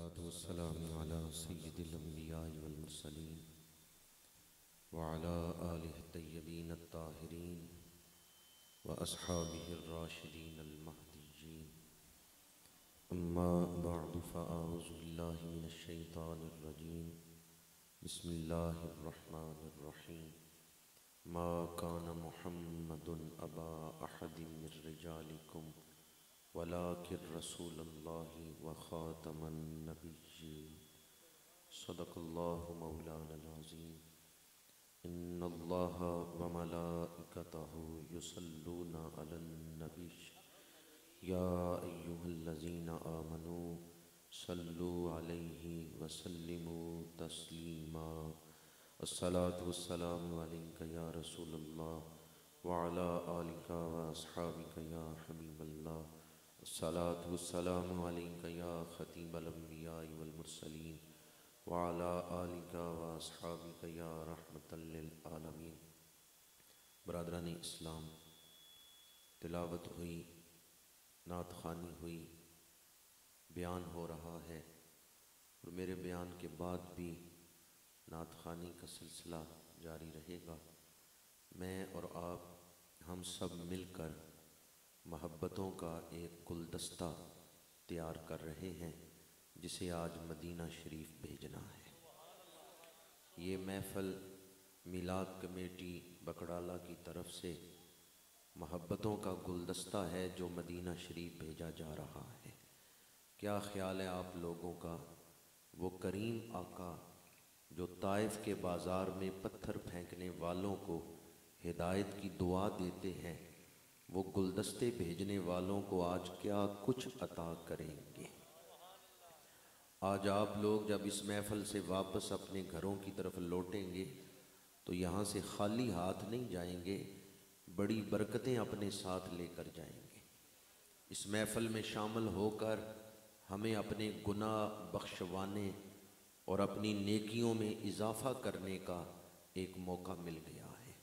वस्सलातु वस्सलामु अला सय्यिदिल अंबियाइ वल मुरसलीन व अला आलिहि तय्यबीन अत्ताहिरीन व अस्हाबिहिर राशिदीन अल महदिय्यीन। अम्मा बअदु फ़अऊज़ु बिल्लाहि मिनश शैतानिर रजीम। बिस्मिल्लाहिर रहमानिर रहीम। मा कान मुहम्मदुन अबा अहदिम मिर रिजालिकुम वलाकिर रसूलुल्लाहि व खातमन नबिय्यीन। सदक़ल्लाहु मौलानल अज़ीम। इन्नल्लाहा व मलाइकतहु युसल्लूना अलन नबी या अय्युहल्लज़ीना आमनू सल्लु अलैहि व सल्लिमू तस्लीमा। अस्सलातु वस्सलामु अलैका या रसूलल्लाह व अला आलिका व अस्हाबिका या हबीबल्लाह। अस्सलातु वस्सलामु अलैका या खतीबल अंबियाइ वल मुरसलीन व अला आलिका व अस्हाबिका या रहमतल लिल आलमीन। बरादरान इस्लाम, तिलावत हुई, नात ख़ानी हुई, बयान हो रहा है और मेरे बयान के बाद भी नात ख़ानी का सिलसिला जारी रहेगा। मैं और आप हम सब मिलकर मोहब्बतों का एक गुलदस्ता तैयार कर रहे हैं जिसे आज मदीना शरीफ भेजना है। ये महफ़िल मिलाद कमेटी बकड़ाला की तरफ से मोहब्बतों का गुलदस्ता है जो मदीना शरीफ भेजा जा रहा है। क्या ख़्याल है आप लोगों का? वो करीम आका जो ताइफ के बाज़ार में पत्थर फेंकने वालों को हिदायत की दुआ देते हैं, वो गुलदस्ते भेजने वालों को आज क्या कुछ अता करेंगे। आज आप लोग जब इस महफ़िल से वापस अपने घरों की तरफ लौटेंगे तो यहाँ से खाली हाथ नहीं जाएंगे, बड़ी बरकतें अपने साथ लेकर जाएंगे। इस महफ़िल में शामिल होकर हमें अपने गुनाह बख्शवाने और अपनी नेकियों में इजाफ़ा करने का एक मौका मिल गया है।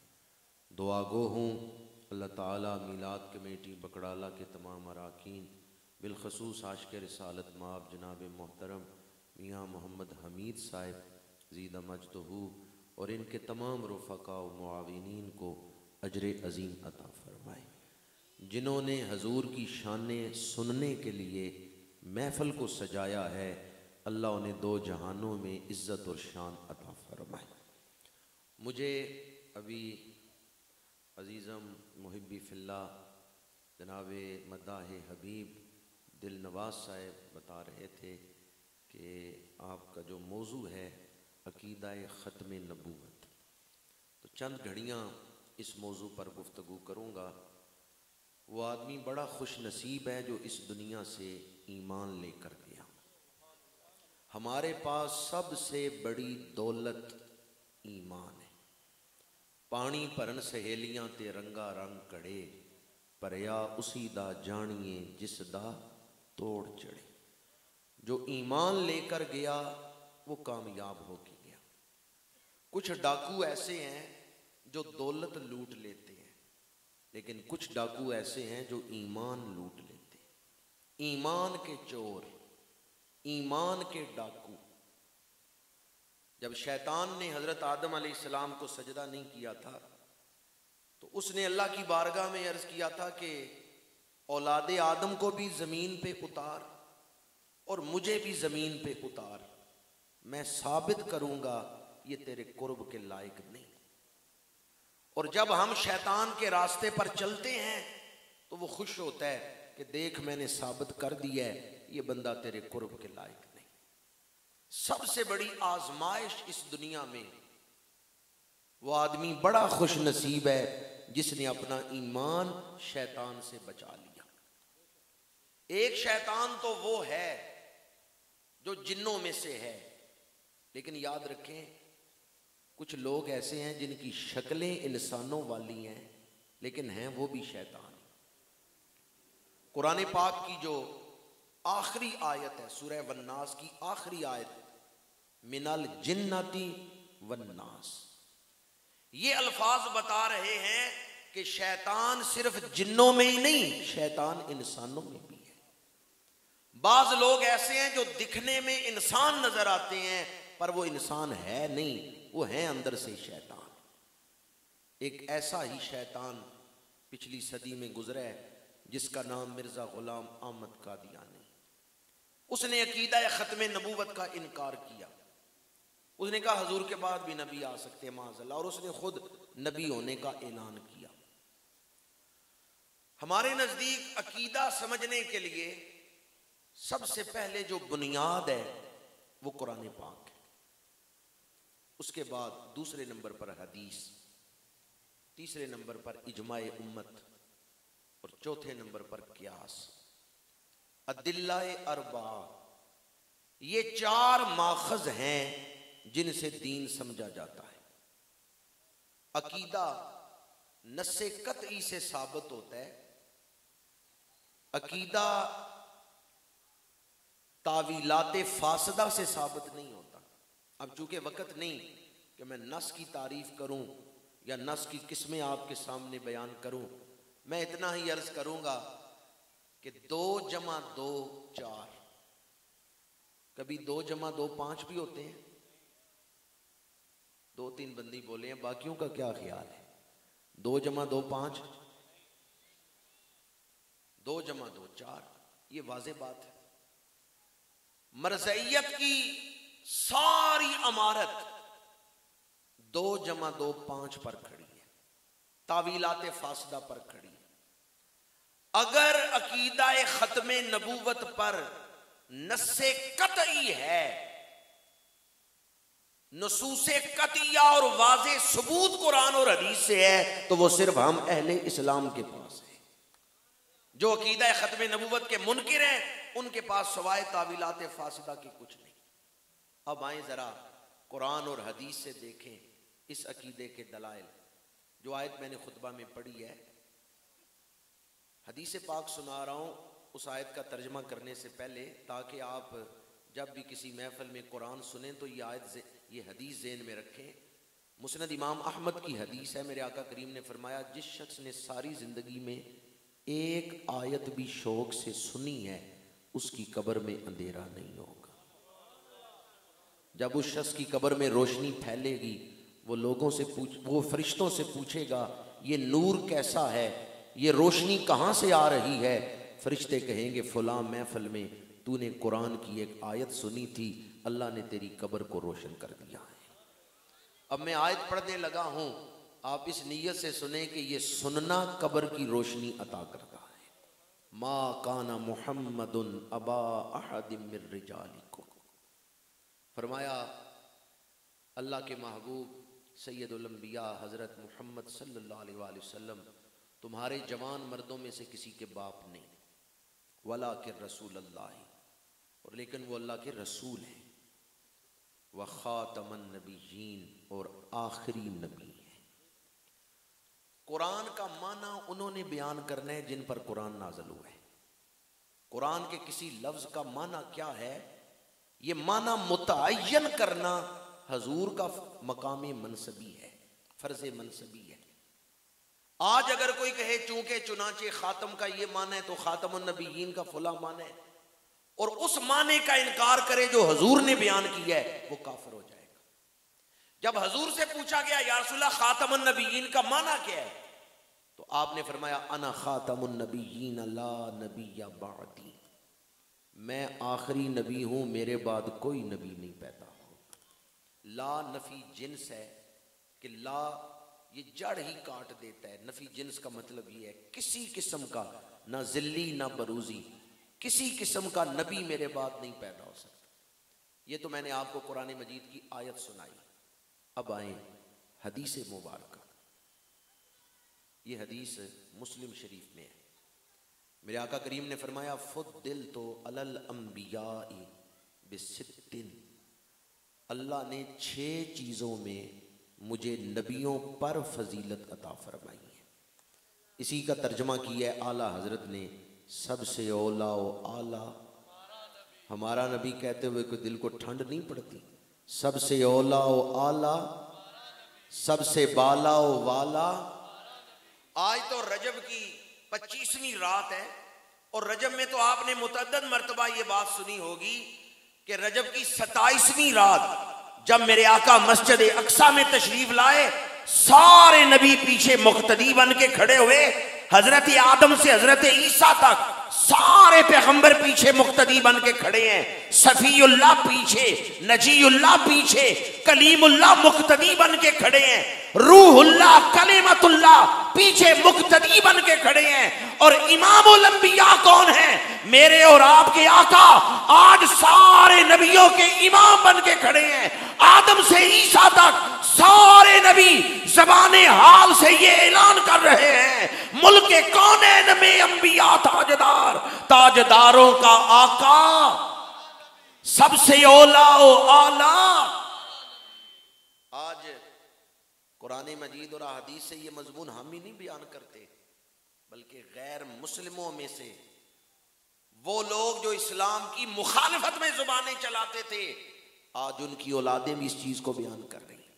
दुआ गो हूँ अल्लाह ताला मिलाद कमेटी बकड़ाला के तमाम अरकान, बिलखसूस आशिक़ रिसालत माब जनाब मोहतरम मियाँ मोहम्मद हमीद साहिब ज़ीदा मजदहू और इनके तमाम रुफ़क़ा व मुआविनीन को अजर अज़ीम अता फ़रमाए। जिन्होंने हजूर की शानें सुनने के लिए महफ़िल को सजाया है, अल्लाह उन्हें दो जहानों में इज़्ज़त और शान अता फ़रमाए। मुझे अभी अज़ीज़म मुहिब्बी फ़िल्लाह जनाब मदाह हबीब दिल नवाज़ साहब बता रहे थे कि आपका जो मौजू है अक़ीदा ख़त्म नबूवत, तो चंद घड़ियाँ इस मौजू पर गुफ्तगू करूँगा। वो आदमी बड़ा खुश नसीब है जो इस दुनिया से ईमान लेकर गया। हमारे पास सबसे बड़ी दौलत ईमान है। पानी भरन सहेलियां ते रंगा रंग कड़े, परया उसी दा जानिए जिस दा तोड़ चढ़े। जो ईमान लेकर गया वो कामयाब हो के गया। कुछ डाकू ऐसे हैं जो दौलत लूट लेते हैं, लेकिन कुछ डाकू ऐसे हैं जो ईमान लूट लेते हैं। ईमान के चोर, ईमान के डाकू। जब शैतान ने हज़रत आदम अलैहिस्सलाम को सजदा नहीं किया था तो उसने अल्लाह की बारगाह में अर्ज़ किया था कि औलादे आदम को भी ज़मीन पे उतार और मुझे भी ज़मीन पे उतार, मैं साबित करूँगा ये तेरे कुर्ब के लायक नहीं। और जब हम शैतान के रास्ते पर चलते हैं तो वो खुश होता है कि देख मैंने साबित कर दिया है ये बंदा तेरे कुर्ब के लायक नहीं। सबसे बड़ी आजमाइश इस दुनिया में वो आदमी बड़ा खुश नसीब है जिसने अपना ईमान शैतान से बचा लिया। एक शैतान तो वो है जो जिन्नों में से है, लेकिन याद रखें कुछ लोग ऐसे हैं जिनकी शक्लें इंसानों वाली हैं लेकिन हैं वो भी शैतान। कुरान पाक की जो आखिरी आयत है सूरह वन्नास की आखिरी आयत, मिनल जिन्नती वन्नास, ये अल्फाज बता रहे हैं कि शैतान सिर्फ जिन्नों में ही नहीं, शैतान इंसानों में भी है। बाज लोग ऐसे हैं जो दिखने में इंसान नजर आते हैं पर वो इंसान है नहीं, वो है अंदर से शैतान। एक ऐसा ही शैतान पिछली सदी में गुजरा है जिसका नाम मिर्जा गुलाम अहमद कादियानी। उसने अकीदा खत्म नबूवत का इनकार किया। उसने कहा हजूर के बाद भी नबी आ सकते हैं माज़अल्लाह, और उसने खुद नबी होने का ऐलान किया। हमारे नजदीक अकीदा समझने के लिए सबसे पहले जो बुनियाद है वो कुरान पाक है, उसके बाद दूसरे नंबर पर हदीस, तीसरे नंबर पर इजमाए उम्मत और चौथे नंबर पर कियास। अदिल्लाए अरबा, ये चार माखज हैं जिनसे दीन समझा जाता है। अकीदा नस्से कतई से साबित होता है, अकीदा तावीलाते फासदा से साबित नहीं होता। अब चूंकि वक़्त नहीं कि मैं नस की तारीफ करूं या नस की किस्में आपके सामने बयान करूं, मैं इतना ही अर्ज करूंगा कि 2 जमा 2 4, कभी 2 जमा 2 5 भी होते हैं। 2-3 बंदी बोले हैं, बाकियों का क्या ख्याल है? 2 जमा 2 5, 2 जमा 2 4, ये वाज़ेह बात है। मरज़इयत की सारी अमारत 2 जमा 2 5 पर खड़ी है, तावीलाते फासदा पर खड़ी है। अगर अकीदाए खत्मे नबूवत पर नस्से कतई है, नसूसे कतिया और वाज़े सबूत कुरान और हदीस से है, तो वो सिर्फ हम अहले इस्लाम के पास है। जो अकीदाए खत्मे नबूवत के मुनकिर हैं उनके पास सवाए तावीलाते फासदा की कुछ नहीं। अब आए जरा कुरान और हदीस से देखें इस अकीदे के दलाइल। जो आयत मैंने खुतबा में पढ़ी है, हदीस पाक सुना रहा हूँ उस आयत का तर्जमा करने से पहले, ताकि आप जब भी किसी महफिल में कुरान सुने तो ये आयत, ये हदीस ज़हन में रखें। मुस्नद इमाम अहमद की हदीस है, मेरे आका करीम ने फरमाया, जिस शख्स ने सारी ज़िंदगी में एक आयत भी शौक से सुनी है उसकी कब्र में अंधेरा नहीं होगा। जब उस शख्स की कब्र में रोशनी फैलेगी, वो लोगों से वो फरिश्तों से पूछेगा ये नूर कैसा है, ये रोशनी कहाँ से आ रही है? फरिश्ते कहेंगे फलां महफिल में तूने कुरान की एक आयत सुनी थी, अल्लाह ने तेरी कब्र को रोशन कर दिया है। अब मैं आयत पढ़ने लगा हूँ, आप इस नीयत से सुने कि ये सुनना कब्र की रोशनी अता करता है। मा काना मुहम्मदुन अबा अहदिम मिर रिजालिकुम, फरमाया अल्लाह के महबूब सैयदुल अंबिया हज़रत मोहम्मद सल्लल्लाहु अलैहि वसल्लम तुम्हारे जवान मर्दों में से किसी के बाप नहीं, वला के रसूल अल्लाह, और लेकिन वो अल्लाह के रसूल हैं, व खातमन नबीयीन, और आखिरी नबी है। कुरान का माना उन्होंने बयान करना है जिन पर कुरान नाज़िल हुआ है। कुरान के किसी लफ्ज़ का माना क्या है, ये माना मुतअय्यन करना हजूर का मकाम मनसबी है, फ़र्ज़ मनसबी है। आज अगर कोई कहे चूंकि चुनाचे खातम का ये माना है तो खातमुन नबीयीन का फुला माना है, और उस माने का इनकार करे जो हजूर ने बयान किया है, वो काफिर हो जाएगा। जब हजूर से पूछा गया या रसूलल्लाह खातमुन नबीयीन का माना क्या है, तो आपने फरमाया अना खातमुन नबीयीन ला नबिय्या बादी, मैं आखिरी नबी हूं, मेरे बाद कोई नबी नहीं पैदा हो। ला नफी जिन्स है कि ला ये जड़ ही काट देता है। नफी जिन्स का मतलब ये है किसी किस्म का ना जिल्ली ना बरूजी, किसी किस्म का नबी मेरे बाद नहीं पैदा हो सकता। ये तो मैंने आपको कुरान मजीद की आयत सुनाई। अब आए हदीस मुबारक। ये हदीस मुस्लिम शरीफ में है। मेरे आका करीम ने फरमाया फुद्दिल तो अलल अंबियाई बिसित्तिन, अल्लाह ने 6 चीज़ों में मुझे नबियों पर फजीलत अता फरमाई है। इसी का तर्जमा किया है आला हजरत ने, सबसे औला व आला। हमारा नबी कहते हुए कोई दिल को ठंड नहीं पड़ती। सबसे औला व आला, सबसे बाला व वाला। आज तो रजब की 25वीं रात है, और रजब में तो आपने मुतअद्दिद मर्तबा ये बात सुनी होगी कि रजब की 27वीं रात जब मेरे आका मस्जिद अक्सा में तशरीफ लाए, सारे नबी पीछे मुक्तदी बन के खड़े हुए। हजरत आदम से हजरत ईसा तक सारे पैगंबर पीछे मुक्तदी बन के खड़े हैं। सफीउल्लाह पीछे, नजीउल्लाह पीछे, कलीमुल्लाह मुक्तदी बन के खड़े हैं। रूहुल्लाह कलीमतुल्लाह पीछे मुक्तदी बन के खड़े हैं। और इमामुल अंबिया कौन है? मेरे और आपके आका आज सारे नबियों के इमाम बन के खड़े हैं। आदम से ईसा तक सारे नबी ज़बाने हाल से ये ऐलान कर रहे हैं, मुल्के कौनैन में अंबिया ताजदार, ताजदारों का आका सबसे औला ओ आला। आज कुरान मजीद और हदीस से ये मजमून हम ही नहीं बयान करते, बल्कि गैर मुस्लिमों में से वो लोग जो इस्लाम की मुखालिफत में जुबानें चलाते थे, आज उनकी औलादें भी इस चीज को बयान कर रही हैं।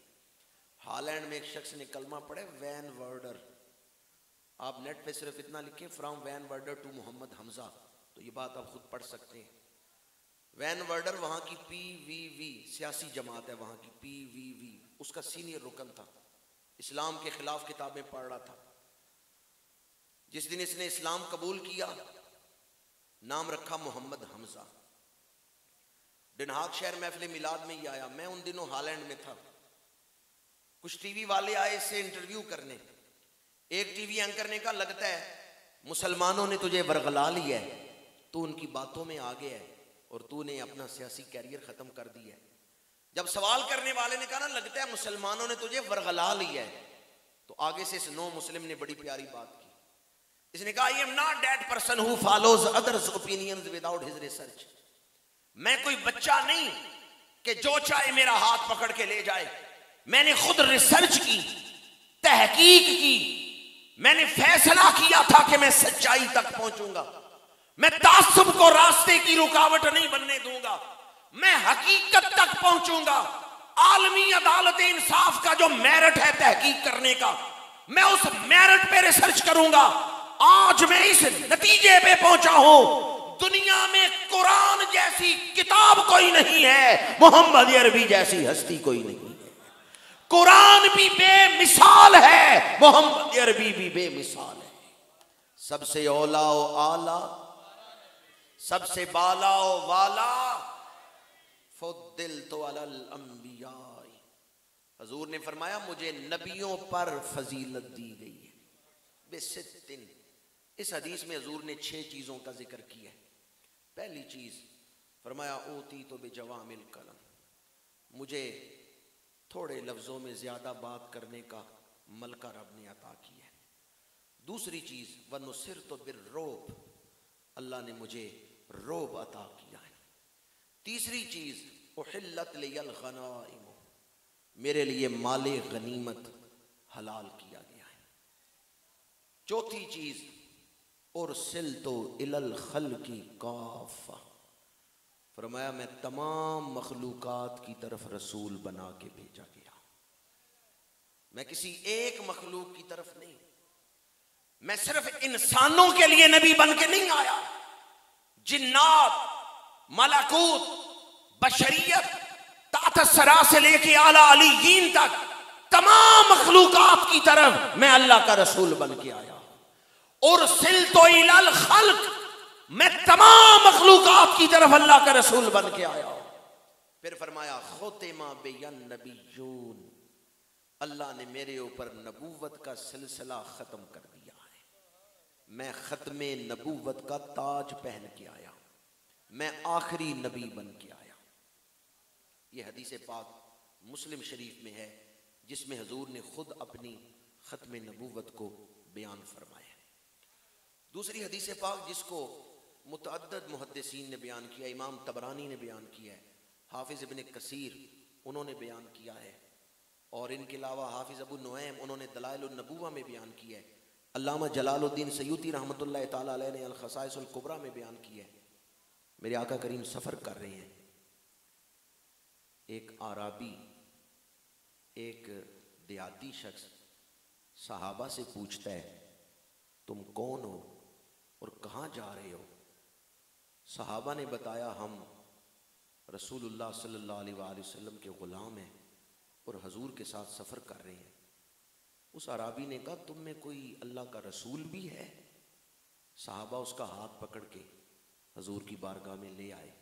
हॉलैंड में एक शख्स ने कलमा पढ़े, वैन वर्डर। आप नेट पे सिर्फ इतना लिखें, फ्रॉम वैन वर्डर टू मोहम्मद हमजा, तो ये बात आप खुद पढ़ सकते हैं। वैन वर्डर वहां की PVV सियासी जमात है, वहां की PVV, उसका सीनियर रुकन था, इस्लाम के खिलाफ किताबें पढ़ रहा था। जिस दिन इसने इस्लाम कबूल किया, नाम रखा मोहम्मद हमजा। डनहाग शहर महफिल मिलाद में ही आया। मैं उन दिनों हॉलैंड में था। कुछ टीवी वाले आए इससे इंटरव्यू करने। एक टीवी एंकर ने कहा, लगता है मुसलमानों ने तुझे वरगला लिया है, तू उनकी बातों में आ गया है और तूने अपना सियासी कैरियर खत्म कर दिया है। जब सवाल करने वाले ने कहा ना, लगता है मुसलमानों ने तुझे वरगला लिया है, तो आगे से इस नो मुस्लिम ने बड़ी प्यारी बात की। इसने कहा, I am not that person who follows others opinions without his research. मैं कोई बच्चा नहीं कि जो चाहे मेरा हाथ पकड़ के ले जाए। मैंने खुद रिसर्च की, तहकीक की, मैंने फैसला किया था कि मैं सच्चाई तक पहुंचूंगा। मैं तासुब को रास्ते की रुकावट नहीं बनने दूंगा, मैं हकीकत तक पहुंचूंगा। आलमी अदालत इंसाफ का जो मेरिट है तहकीक करने का, मैं उस मेरिट पे रिसर्च करूंगा। आज मैं इस नतीजे पे पहुंचा हूं, दुनिया में कुरान जैसी किताब कोई नहीं है, मोहम्मद अरबी जैसी हस्ती कोई नहीं है। कुरान भी बेमिसाल है, मोहम्मद अरबी भी बेमिसाल है। सबसे औला ओ आला, सबसे बाला ओ वाला, फुद्दिल तो अलल अंबिया। हजूर ने फरमाया, मुझे नबियों पर फजीलत दी गई है बेसित्तिन। इस हदीस में हजूर ने 6 चीजों का जिक्र किया है। पहली चीज फरमाया, ऊती तो बेजवामिल कलम, मुझे थोड़े लफ्जों में ज्यादा बात करने का मलका रब ने अता किया है। दूसरी चीज, वनुसिर तो बिर्रोब, अल्लाह ने मुझे रोब अता किया है। तीसरी चीज, उहिल्लत लियल गनाइम, मेरे लिए माले गनीमत हलाल किया गया है। चौथी चीज, उरसिल तो इलल खल्की काफा, फरमाया मैं तमाम मखलूकात की तरफ रसूल बना के भेजा गया। मैं किसी एक मखलूक की तरफ नहीं, मैं सिर्फ इंसानों के लिए नबी बन के नहीं आया। जिन्नात, मलाकूत, बशरियत, तातसरा से लेके आला अलीयीन तक तमाम मखलूकात की तरफ मैं अल्लाह का रसूल बन के आया। और सिल तो इलल खल्क, मैं तमाम मखलूकात की तरफ अल्लाह का रसूल बन के आया। फिर फरमाया, खुतिमा बियन नबिय्यून, अल्लाह ने मेरे ऊपर नबूवत का सिलसिला खत्म कर दिया है। मैं खत्मे नबूवत का ताज पहन के आया, मैं आखिरी नबी बन के आया। यह हदीस पाक मुस्लिम शरीफ में है, जिसमें हजूर ने खुद अपनी खत्मे नबूवत को बयान फरमाया। दूसरी हदीस पाक जिसको मुतअद्दिद मुहद्दिसीन ने बयान किया, इमाम तबरानी ने बयान किया है, हाफिज इब्न कसीर उन्होंने बयान किया है, और इनके अलावा हाफिज अबू नुऐम उन्होंने दलाइल नबुवा में बयान किया है, अल्लामा जलालुद्दीन सयूती रहमतुल्लाह तआला अलैह ने अल खसाइसुल कुबरा में बयान किया है। मेरे आका करीम सफ़र कर रहे हैं, एक आराबी, एक देहाती शख्स सहाबा से पूछता है, तुम कौन हो? और कहाँ जा रहे हो? सहाबा ने बताया, हम रसूलुल्लाह सल्लल्लाहु अलैहि वसल्लम के ग़ुलाम हैं और हजूर के साथ सफ़र कर रहे हैं। उस अराबी ने कहा, तुम में कोई अल्लाह का रसूल भी है? सहाबा उसका हाथ पकड़ के हजूर की बारगाह में ले आए।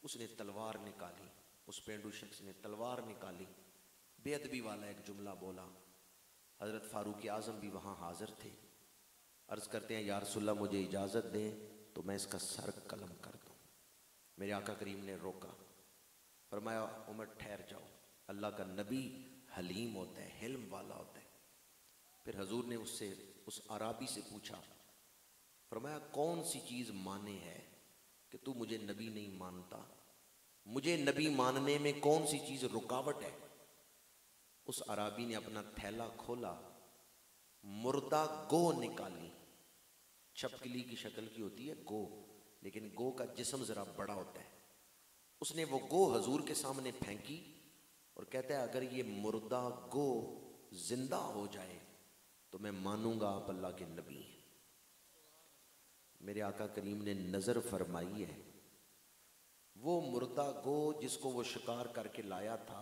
उसने तलवार निकाली, उस पेंडू शख्स ने तलवार निकाली, बेअदबी वाला एक जुमला बोला। हज़रत फ़ारूक आज़म भी वहाँ हाज़िर थे। अर्ज़ करते हैं, या रसूलल्लाह मुझे इजाज़त दें तो मैं इसका सर कलम कर दूँ। मेरे आका करीम ने रोका, फरमाया उमर ठहर जाओ, अल्लाह का नबी हलीम होता है, हिल्म वाला होता है। फिर हजूर ने उससे, उस अराबी से पूछा, फरमाया कौन सी चीज़ माने है कि तू मुझे नबी नहीं मानता? मुझे नबी मानने में कौन सी चीज़ रुकावट है? उस अराबी ने अपना थैला खोला, मुर्दा गो निकाली। छपकली की शक्ल की होती है गो, लेकिन गो का जिस्म ज़रा बड़ा होता है। उसने वो गो हजूर के सामने फेंकी और कहता है, अगर ये मुर्दा गो जिंदा हो जाए तो मैं मानूंगा आप अल्लाह के नबी हैं। मेरे आका करीम ने नज़र फरमाई है, वो मुर्दा गो जिसको वो शिकार करके लाया था,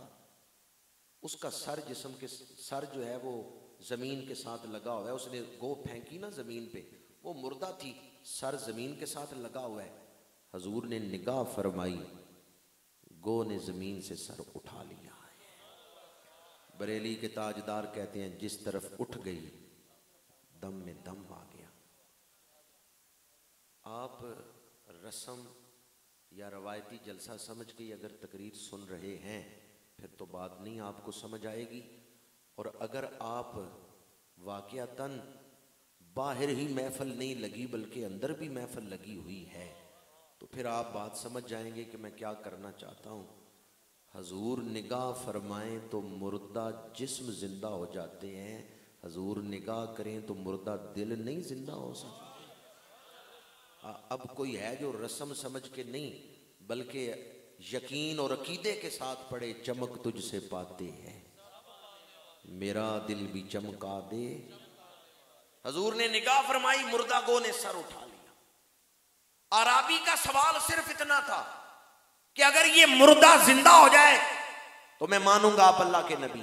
उसका सर, जिस्म के सर जो है वो ज़मीन के साथ लगा हुआ है। उसने गो फेंकी ना ज़मीन पे, वो मुर्दा थी, सर ज़मीन के साथ लगा हुआ है। हजूर ने निगाह फरमाई, गो ने ज़मीन से सर उठा लिया है। बरेली के ताजदार कहते हैं, जिस तरफ उठ गई दम में दम आ गया। आप रस्म या रवायती जलसा समझ के अगर तकरीर सुन रहे हैं फिर तो बात नहीं आपको समझ आएगी, और अगर आप वाक़ियतन बाहर ही महफिल नहीं लगी बल्कि अंदर भी महफिल लगी हुई है तो फिर आप बात समझ जाएंगे कि मैं क्या करना चाहता हूँ। हजूर निगाह फरमाएं तो मुर्दा जिस्म जिंदा हो जाते हैं, हजूर निगाह करें तो मुर्दा दिल नहीं जिंदा हो सकता। अब कोई है जो रस्म समझ के नहीं बल्कि यकीन और अकीदे के साथ पढ़े, चमक तुझसे पाते हैं मेरा दिल भी चमका दे। हजूर ने निगाह फरमाई, मुर्दा गो ने सर उठा लिया। अराबी का सवाल सिर्फ इतना था कि अगर ये मुर्दा जिंदा हो जाए तो मैं मानूंगा आप अल्लाह के नबी,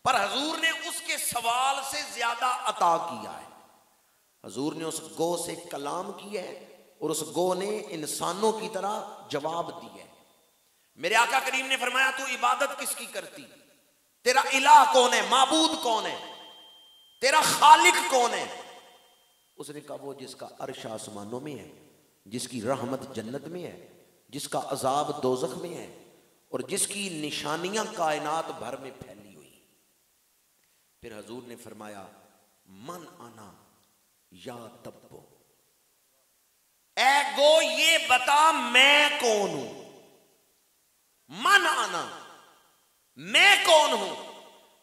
पर हजूर ने उसके सवाल से ज्यादा अता किया है। हजूर ने उस गो से कलाम किया है और उस गो ने इंसानों की तरह जवाब दिया है। मेरे आका करीम ने फरमाया, तू इबादत किसकी करती? तेरा इलाह कौन है? माबूद कौन है? तेरा खालिक कौन है? उसने कहा, वो जिसका अर्श आसमानों में है, जिसकी रहमत जन्नत में है, जिसका अजाब दोजख में है और जिसकी निशानियां कायनात भर में फैली हुई। फिर हजूर ने फरमाया, मन आना या तब्बो, ए गो ये बता मैं कौन हूं? मन आना, मैं कौन हूं?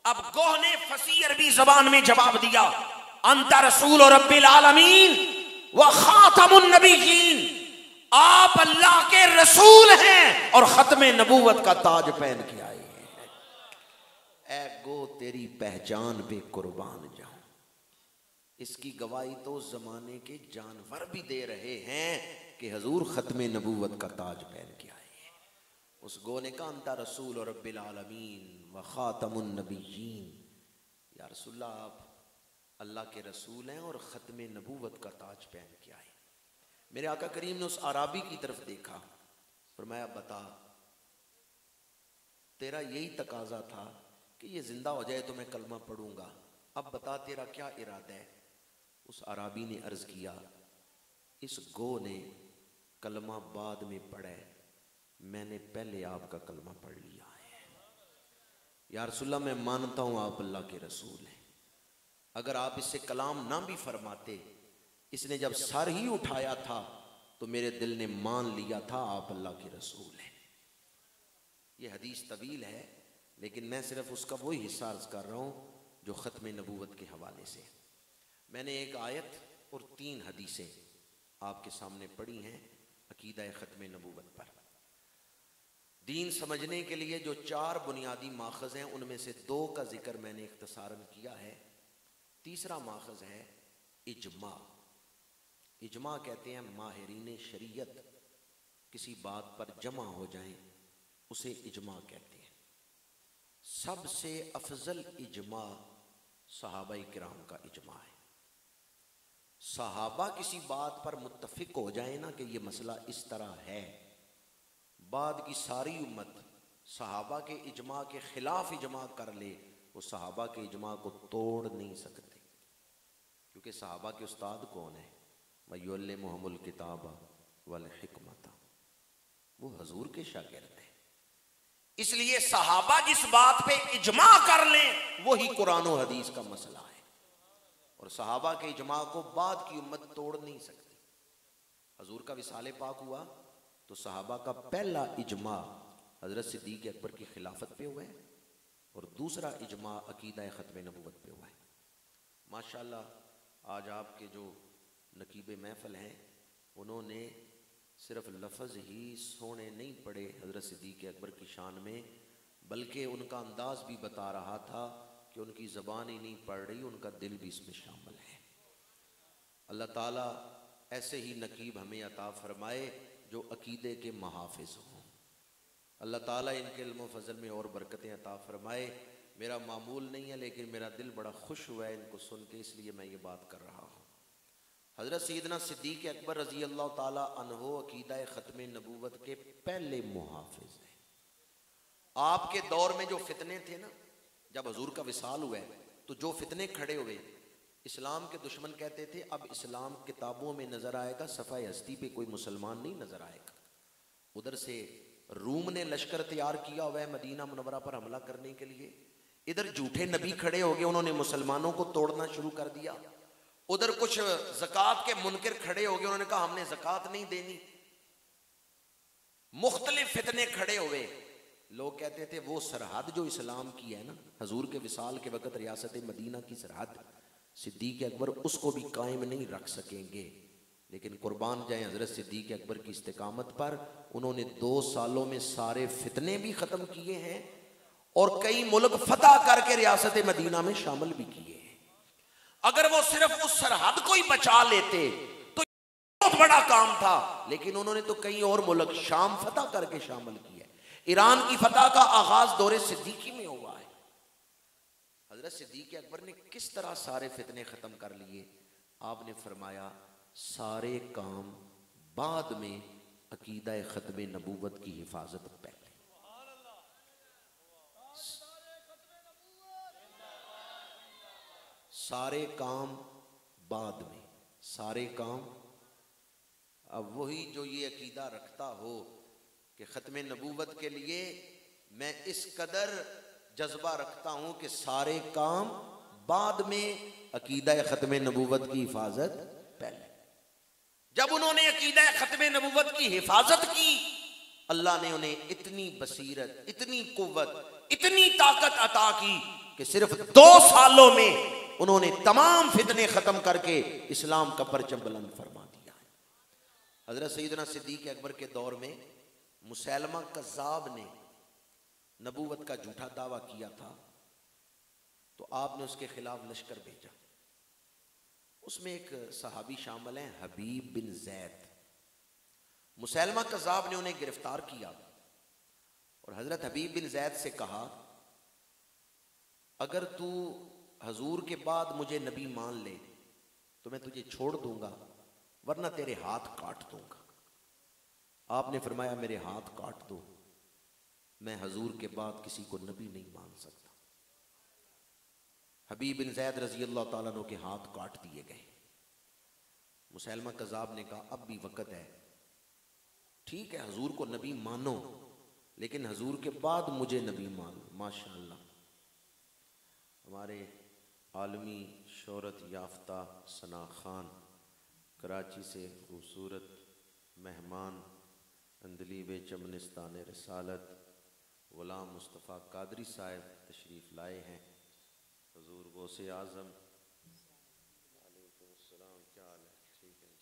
अब गोह ने फसी अरबी जबान में जवाब दिया, अंता रसूल और रब्बिल आलमीन व खातमुन नबीयीन, आप अल्लाह के रसूल हैं और खत्मे नबूवत का ताज पहन के आए हैं। ए गो तेरी पहचान पे कुर्बान जाऊं। इसकी गवाही तो जमाने के जानवर भी दे रहे हैं कि हजूर खत्मे नबूवत का ताज पहन के आए हैं। उस गो ने कहा, अंता रसूल और रब्बिल आलमीन व खातमुन नबीयीन, या रसूलल्लाह आप अल्लाह के रसूल हैं और ख़त्मे नबूवत का ताज पहन के आए। मेरे आका करीम ने उस आराबी की तरफ देखा, फरमाया, बता, तेरा यही तकाजा था कि ये जिंदा हो जाए तो मैं कलमा पढ़ूंगा, अब बता तेरा क्या इरादा है? उस आराबी ने अर्ज किया, इस गो ने कलमा बाद में पढ़ा है, मैंने पहले आपका कलमा पढ़ लिया है। या रसूलल्लाह मैं मानता हूं आप अल्लाह के रसूल हैं, अगर आप इससे कलाम ना भी फरमाते, इसने जब सर ही उठाया था तो मेरे दिल ने मान लिया था आप अल्लाह के रसूल हैं। यह हदीस तवील है लेकिन मैं सिर्फ उसका वही हिस्सा अर्ज कर रहा हूं जो ख़त्म नबूवत के हवाले से। मैंने एक आयत और 3 हदीसें आपके सामने पढ़ी हैं अकीदा ख़त्म नबूवत पर। दीन समझने के लिए जो 4 बुनियादी माखज़ हैं उनमें से 2 का जिक्र मैंने इख्तिसारन किया है। तीसरा माखज़ है इजमा। इजमा कहते हैं माहिरीन शरीयत किसी बात पर जमा हो जाएं, उसे इजमा कहते हैं। सबसे अफजल इजमा सहाबा किराम का इजमा है। सहाबा किसी बात पर मुत्तफिक हो जाए ना कि ये मसला इस तरह है, बाद की सारी उम्मत सहाबा के इजमा के खिलाफ इजमा कर ले, वो सहाबा के इजमा को तोड़ नहीं सकते। क्योंकि सहाबा के उस्ताद कौन है? वयुल्लिमुहुमुल किताब वल हिकमत, वो हजूर के शागिर्द हैं। इसलिए सहाबा जिस बात पे इजमा कर लें वही कुरान और हदीस का मसला है, और सहाबा के इजमा को बाद की उम्मत तोड़ नहीं सकती। हजूर का विसाले पाक हुआ तो सहाबा का पहला इजमा हजरत सिद्दीक अकबर की खिलाफत पे हुआ है, और दूसरा इजमा अकीदा ख़त्म नबूवत पे हुआ है। माशाल्लाह आज आपके जो नकीब महफल हैं उन्होंने सिर्फ लफ्ज़ ही सोने नहीं पड़े हजरत सिद्दीक अकबर की शान में, बल्कि उनका अंदाज भी बता रहा था कि उनकी ज़बान ही नहीं पढ़ रही, उनका दिल भी इसमें शामिल है। अल्लाह ताला ऐसे ही नकीब हमें अता फरमाए जो अकीदे के मुहाफ़िज़ हों। अल्लाह ताला इनके इल्म फ़ज़ल में और बरकतें अता फरमाए। मेरा मामूल नहीं है लेकिन मेरा दिल बड़ा खुश हुआ है इनको सुन के, इसलिए मैं ये बात कर रहा हूँ। हज़रत सैयदना सिद्दीक़ अकबर रज़ी अल्लाह ताला अन्हो अकीदा ख़त्म नबूवत के पहले मुहाफ़िज़ हैं। आपके दौर में जो फितने थे ना, जब हजूर का विसाल हुआ है तो जो फितने खड़े हुए, इस्लाम के दुश्मन कहते थे अब इस्लाम किताबों में नज़र आएगा, सफ़ाए हस्ती पे कोई मुसलमान नहीं नज़र आएगा। उधर से रूम ने लश्कर तैयार किया हुआ है मदीना मुनव्वरा पर हमला करने के लिए, इधर झूठे नबी खड़े हो गए, उन्होंने मुसलमानों को तोड़ना शुरू कर दिया। उधर कुछ ज़कात के मुनकिर खड़े हो गए, उन्होंने कहा हमने ज़कात नहीं देनी। मुख्तलिफ फितने खड़े हुए। लोग कहते थे वो सरहद जो इस्लाम की है ना, हजूर के विसाल के वक़्त रियासत मदीना की सरहद, सिद्दीक़ अकबर उसको भी कायम नहीं रख सकेंगे। लेकिन कुर्बान जाए हज़रत सिद्दीक़ अकबर की इस्तिकामत पर, उन्होंने 2 सालों में सारे फितने भी ख़त्म किए हैं और कई मुल्क फतह करके रियासत मदीना में शामिल भी किए हैं। अगर वो सिर्फ उस सरहद को ही बचा लेते तो बहुत बड़ा काम था, लेकिन उन्होंने तो कई और मुल्क शाम फतह करके शामिल किया। ईरान की फतह का आगाज दौरे सिद्दीकी में हुआ है। हजरत सिद्दीक़ अकबर ने किस तरह सारे फितने खत्म कर लिए? आपने फरमाया सारे काम बाद में, अकीदा ख़त्म नबूवत की हिफाजत पहले। सारे काम बाद में, सारे काम। अब वही जो ये अकीदा रखता हो कि ख़त्म नबूवत के लिए मैं इस कदर जज्बा रखता हूं कि सारे काम बाद में, अकीदा ख़त्म नबूवत की हिफाजत पहले। जब उन्होंने अकीदा ख़त्म नबूवत की हिफाजत की, अल्लाह ने उन्हें इतनी बसीरत, इतनी कुव्वत, इतनी ताकत अता की कि सिर्फ 2 सालों में उन्होंने तमाम फितने खत्म करके इस्लाम का परचम बुलंद फरमा दिया। हजरत सैयदना सिद्दीक़ अकबर के दौर में मुसैलमा कज़्ज़ाब ने नबूवत का झूठा दावा किया था, तो आपने उसके खिलाफ लश्कर भेजा। उसमें एक सहाबी शामिल हैं हबीब बिन ज़ैद। मुसैलमा कज़्ज़ाब ने उन्हें गिरफ्तार किया और हजरत हबीब बिन ज़ैद से कहा अगर तू हजूर के बाद मुझे नबी मान ले तो मैं तुझे छोड़ दूंगा, वरना तेरे हाथ काट दूंगा। आपने फरमाया मेरे हाथ काट दो, मैं हजूर के बाद किसी को नबी नहीं मान सकता। हबीब बिन ज़ैद रज़ी अल्लाह ताला अन्हु के हाथ काट दिए गए। मुसैलमा कज़्ज़ाब ने कहा अब भी वक़्त है, ठीक है हजूर को नबी मानो, लेकिन हजूर के बाद मुझे नबी मानो। माशाअल्लाह हमारे आलमी शोहरत याफ्ता सना खान कराची से खूबसूरत मेहमान अंदलीब चमनिस्तान रसालत गुलाम मुस्तफ़ा कादरी साहब तशरीफ़ लाए हैं। हुज़ूर गौसे आज़म वालेकुम अस्सलाम, क्या हाल है? ठीक है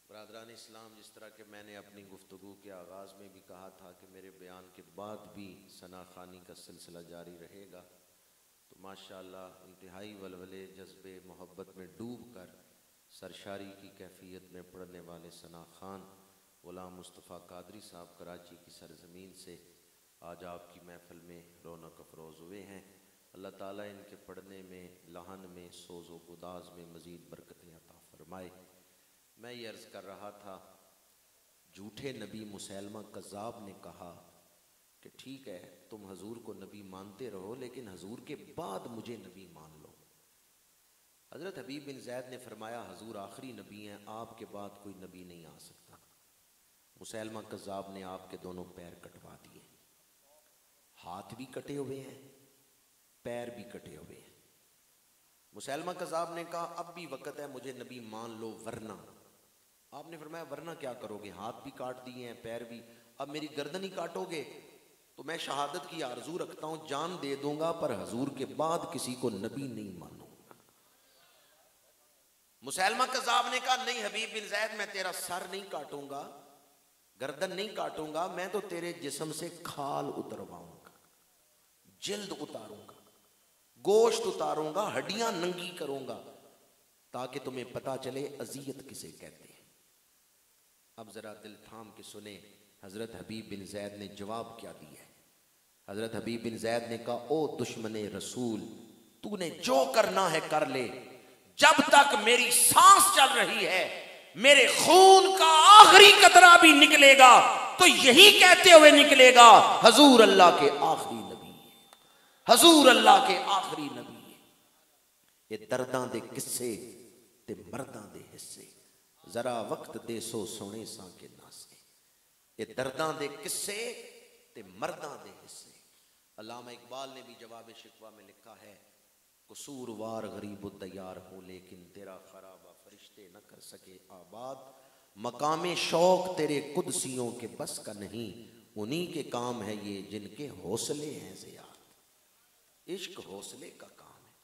बरादरान इस्लाम, जिस तरह के मैंने अपनी गुफ्तगू के आगाज़ में भी कहा था कि मेरे बयान के बाद भी सना खानी का सिलसिला जारी रहेगा, तो माशाअल्लाह इंतहाई वलवले जज्बे मोहब्बत में डूब कर सरशारी की कैफियत में पढ़ने वाले सना खान गुलाम मुस्तफ़ा कादरी साहब कराची की सरजमीन से आज आपकी महफ़िल में रौनक अफरोज़ हुए हैं। अल्लाह ताला इनके पढ़ने में, लहन में, सोज़ो गुदाज में मज़ीद बरकतें अता फ़रमाए। मैं ये अर्ज़ कर रहा था, झूठे नबी मुसैलमा कज़्ज़ाब ने कहा कि ठीक है तुम हजूर को नबी मानते रहो, लेकिन हजूर के बाद मुझे नबी मान लो। हज़रत हबीब बिन ज़ैद ने फरमाया हजूर आखिरी नबी हैं, आपके बाद कोई नबी नहीं आ सकता। मुसैलमा कज़्ज़ाब ने आपके दोनों पैर कटवा दिए, हाथ भी कटे हुए हैं, पैर भी कटे हुए हैं। मुसैलमा कज़्ज़ाब ने कहा अब भी वक़्त है, मुझे नबी मान लो, वरना। आपने फरमाया वरना क्या करोगे? हाथ भी काट दिए हैं, पैर भी, अब मेरी गर्दन ही काटोगे? तो मैं शहादत की आरजू रखता हूं, जान दे दूंगा, पर हजूर के बाद किसी को नबी नहीं मानूंगा। मुसैलमा कज़्ज़ाब ने कहा नहीं हबीब बिन ज़ैद, मैं तेरा सर नहीं काटूंगा, गर्दन नहीं काटूंगा, मैं तो तेरे जिस्म से खाल उतरवाऊंगा, जिल्द उतारूंगा, गोश्त उतारूंगा, हड्डियां नंगी करूंगा, ताकि तुम्हें पता चले अजियत किसे कहते हैं। अब जरा दिल थाम के सुने हजरत हबीब बिन ज़ैद ने जवाब क्या दिया है। हजरत हबीब बिन ज़ैद ने कहा ओ दुश्मने रसूल, तूने जो करना है कर ले, जब तक मेरी सांस चल रही है, मेरे खून का आखिरी कतरा भी निकलेगा तो यही कहते हुए निकलेगा हजूर अल्लाह के आखिरी नबी है, हजूर अल्लाह के आखिरी नबी है। ये दर्दां दे किस्से ते मर्दां दे हिस्से, जरा वक्त दे सो सोने सा के नासे। ये दर्दां दे किस्से ते मर्दां दे हिस्से। अल्लामा इकबाल ने भी जवाब शिकवा में लिखा है, कसूरवार गरीब दयार हो लेकिन तेरा खराबा फरिश्ते न कर सके आबाद, मकामे शौक तेरे कुदसियों के बस का नहीं, उन्हीं के काम है ये जिनके हौसले हैं ज़ियाद। इश्क हौसले का काम है,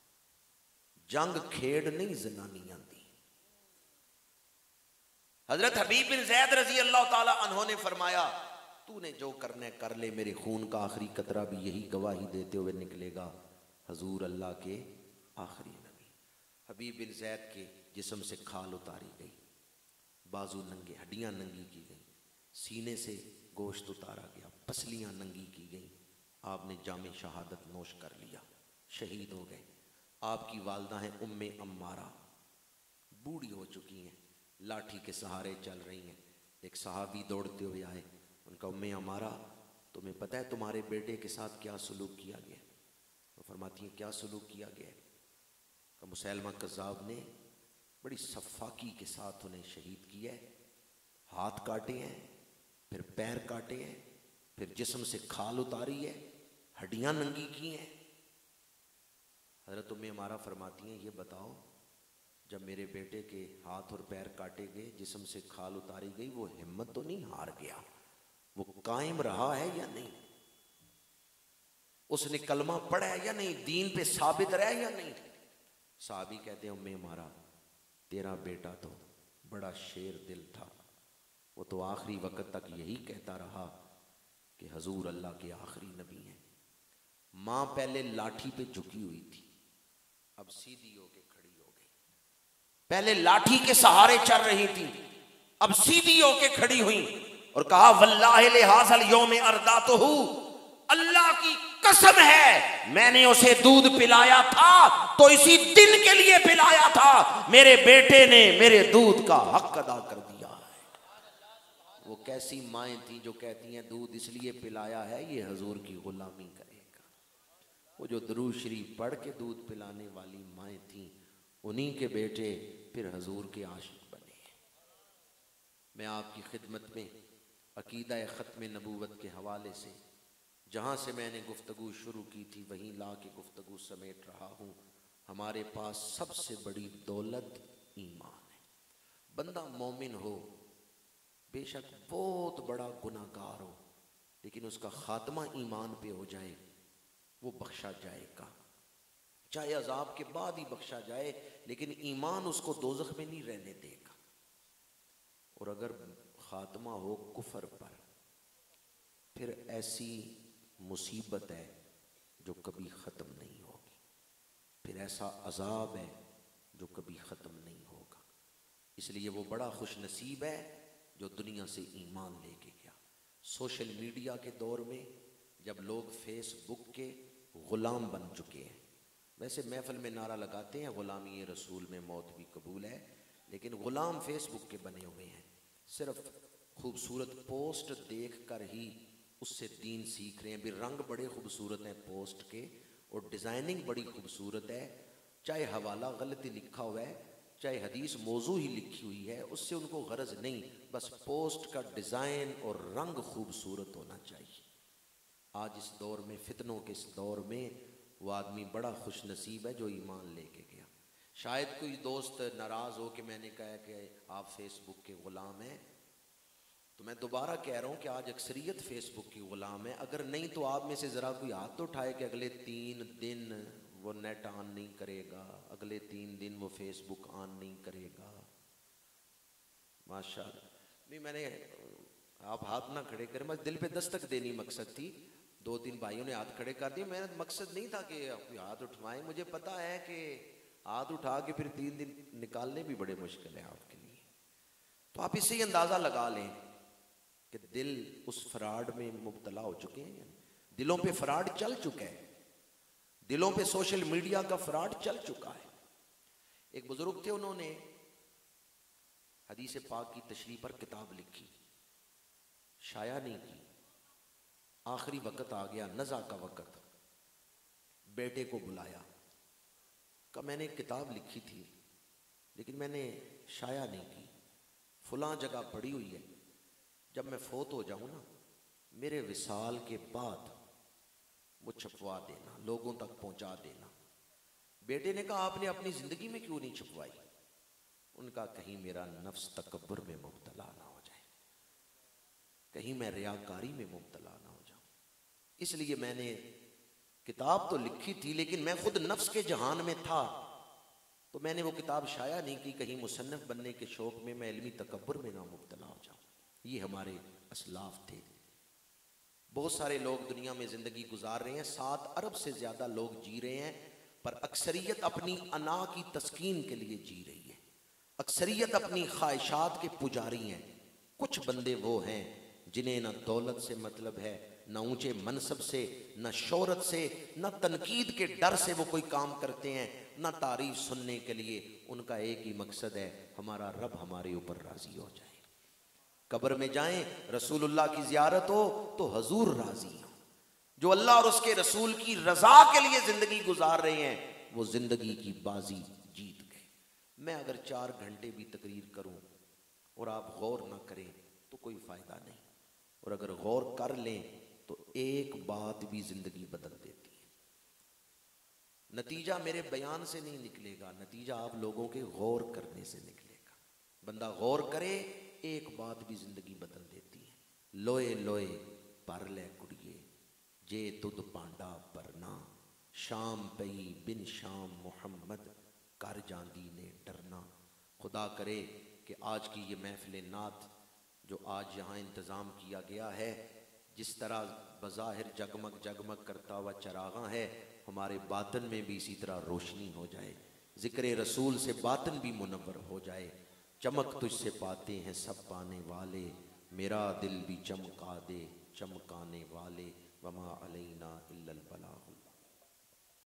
जंग खेड़ नहीं जनानियां दी। हजरत हबीब बिन ज़ैद रजी अल्लाह ताला अन्हों ने फरमाया तूने जो करने कर ले, मेरे खून का आखिरी कतरा भी यही गवाही देते हुए निकलेगा हजूर अल्लाह के आखिरी नबी। हबीब बिन ज़ैद के जिस्म से खाल उतारी गई, बाजू नंगे, हड्डियां नंगी की गई, सीने से गोश्त उतारा गया, पसलियां नंगी की गई। आपने जामे शहादत नोश कर लिया, शहीद हो गए। आपकी वालदा हैं उम्मे अम्मारा, बूढ़ी हो चुकी हैं, लाठी के सहारे चल रही हैं। एक सहाबी दौड़ते हुए आए, उनका उम्मे अम्मारा तुम्हें पता है तुम्हारे बेटे के साथ क्या सलूक किया गया? वो फरमाती हैं क्या सलूक किया गया? का मुसैलमा कज़्ज़ाब ने बड़ी सफ़ाकी के साथ उन्हें शहीद किया है, हाथ काटे हैं, फिर पैर काटे हैं, फिर जिस्म से खाल उतारी है, हड्डियां नंगी की हैं। हज़रत उम्मे अम्मारा फरमाती हैं ये बताओ जब मेरे बेटे के हाथ और पैर काटे गए, जिस्म से खाल उतारी गई, वो हिम्मत तो नहीं हार गया, वो कायम रहा है या नहीं? उसने कलमा पढ़ा है या नहीं? दीन पे साबित रहा है या नहीं? साहबी कहते हैं उम्मे अम्मारा तेरा बेटा तो बड़ा शेर दिल था, वो तो आखिरी वक्त तक यही कहता रहा कि हजूर अल्लाह के आखिरी नबी हैं। माँ पहले लाठी पे झुकी हुई थी, अब सीधी होके खड़ी हो गई। पहले लाठी के सहारे चल रही थी, अब सीधी होके खड़ी हुई और कहा वल्लाहि लिहाज़ल यौम अर्दातुहु, अल्लाह की कसम है मैंने उसे दूध पिलाया था तो इसी दिन के लिए पिलाया था, मेरे बेटे ने मेरे दूध का हक अदा कर दिया है। वो कैसी माएँ थी जो कहती हैं दूध इसलिए पिलाया है ये हजूर की गुलामी करेगा। वो जो दुरूद शरीफ पढ़ के दूध पिलाने वाली माएँ थी, उन्हीं के बेटे फिर हजूर के आशिक बने। मैं आपकी खिदमत में अकीदा ख़त्म नबूवत के हवाले से जहाँ से मैंने गुफ्तगू शुरू की थी वहीं ला के गुफ्तगू समेट रहा हूँ। हमारे पास सबसे बड़ी दौलत ईमान है। बंदा मोमिन हो, बेशक बहुत बड़ा गुनाहगार हो, लेकिन उसका खात्मा ईमान पे हो जाए, वो बख्शा जाएगा, चाहे अजाब के बाद ही बख्शा जाए, लेकिन ईमान उसको दोज़ख में नहीं रहने देगा। और अगर खात्मा हो कुफर पर, फिर ऐसी मुसीबत है जो कभी ख़त्म नहीं होगी। फिर ऐसा अजाब है जो कभी ख़त्म नहीं होगा। इसलिए वो बड़ा खुश नसीब है जो दुनिया से ईमान लेके गया। सोशल मीडिया के दौर में जब लोग फेसबुक के ग़ुलाम बन चुके हैं, वैसे महफिल में नारा लगाते हैं ग़ुलामी रसूल में मौत भी कबूल है, लेकिन ग़ुलाम फेसबुक के बने हुए हैं। सिर्फ खूबसूरत पोस्ट देख कर ही उससे दीन सीख रहे हैं। भी रंग बड़े खूबसूरत हैं पोस्ट के और डिज़ाइनिंग बड़ी खूबसूरत है, चाहे हवाला गलती लिखा हुआ है, चाहे हदीस मौजू ही लिखी हुई है, उससे उनको गरज नहीं, बस पोस्ट का डिज़ाइन और रंग खूबसूरत होना चाहिए। आज इस दौर में, फितनों के इस दौर में, वो आदमी बड़ा खुश नसीब है जो ईमान लेके गया। शायद कोई दोस्त नाराज़ हो कि मैंने कहा कि आप फेसबुक के ग़ुलाम हैं, तो मैं दोबारा कह रहा हूँ कि आज अक्सरियत फेसबुक की ग़ुलाम है। अगर नहीं तो आप में से ज़रा कोई हाथ तो उठाए कि अगले 3 दिन वो नेट ऑन नहीं करेगा, अगले 3 दिन वो फेसबुक ऑन नहीं करेगा। माशाअल्लाह। नहीं, मैंने आप हाथ ना खड़े करें, बस दिल पे दस्तक देनी मकसद थी। 2-3 भाइयों ने हाथ खड़े कर दिए, मेरा मकसद नहीं था कि कोई हाथ उठवाएं। मुझे पता है कि हाथ उठा के फिर 3 दिन निकालने भी बड़े मुश्किल है आपके लिए। तो आप इससे ही अंदाज़ा लगा लें कि दिल उस फ्रॉड में मुब्तला हो चुके हैं। दिलों पे फ्रॉड चल चुका है, दिलों पे सोशल मीडिया का फ्रॉड चल चुका है। एक बुजुर्ग थे, उन्होंने हदीस पाक की तशरीह पर किताब लिखी, शाया नहीं की। आखिरी वक्त आ गया, नज़ा का वक्त, बेटे को बुलाया, कहा मैंने एक किताब लिखी थी लेकिन मैंने शाया नहीं की, फलां जगह पड़ी हुई है, जब मैं फोत हो जाऊं ना, मेरे विसाल के बाद वो छपवा देना, लोगों तक पहुंचा देना। बेटे ने कहा आपने अपनी जिंदगी में क्यों नहीं छपवाई? उनका कहीं मेरा नफ्स तकब्बुर में मुब्तला ना हो जाए, कहीं मैं रियाकारी में मुब्तला ना हो जाऊं, इसलिए मैंने किताब तो लिखी थी लेकिन मैं खुद नफ्स के जहान में था, तो मैंने वो किताब शाया नहीं की, कहीं मुसन्निफ बनने के शौक में मैं इल्मी तकब्बुर में ना मुब्तला हो जाऊं। ये हमारे असलाफ थे। बहुत सारे लोग दुनिया में ज़िंदगी गुजार रहे हैं, 7 अरब से ज़्यादा लोग जी रहे हैं, पर अक्सरियत अपनी अना की तस्कीन के लिए जी रही है, अक्सरियत अपनी ख्वाहिशात के पुजारी हैं। कुछ बंदे वो हैं जिन्हें न दौलत से मतलब है, न ऊंचे मनसब से, न शोहरत से, न तनकीद के डर से वो कोई काम करते हैं, न तारीफ सुनने के लिए। उनका एक ही मकसद है, हमारा रब हमारे ऊपर राजी हो जाए। कब्र में जाएं, रसूलुल्लाह की ज़ियारत हो तो हजूर राजी हो। जो अल्लाह और उसके रसूल की रजा के लिए ज़िंदगी गुजार रहे हैं, वो ज़िंदगी की बाजी जीत गए। मैं अगर 4 घंटे भी तकरीर करूं और आप गौर ना करें तो कोई फ़ायदा नहीं, और अगर गौर कर लें तो एक बात भी ज़िंदगी बदल देती है। नतीजा मेरे बयान से नहीं निकलेगा, नतीजा आप लोगों के गौर करने से निकलेगा। बंदा गौर करे, एक बात भी ज़िंदगी बदल देती है। लोए लोए पर ले कुड़िए, जे तुद पांडा परना, शाम पई बिन शाम मोहम्मद कर जांदी ने डरना। खुदा करे कि आज की ये महफिल नात जो आज यहाँ इंतज़ाम किया गया है, जिस तरह बज़ाहिर जगमग जगमग करता हुआ चरागा है, हमारे बातन में भी इसी तरह रोशनी हो जाए, ज़िक्र रसूल से बातन भी मुनव्वर हो जाए। चमक तुझसे पाते हैं सब पाने वाले, मेरा दिल भी चमका दे चमकाने वाले, वमा अलैना इल्लल बलागुल।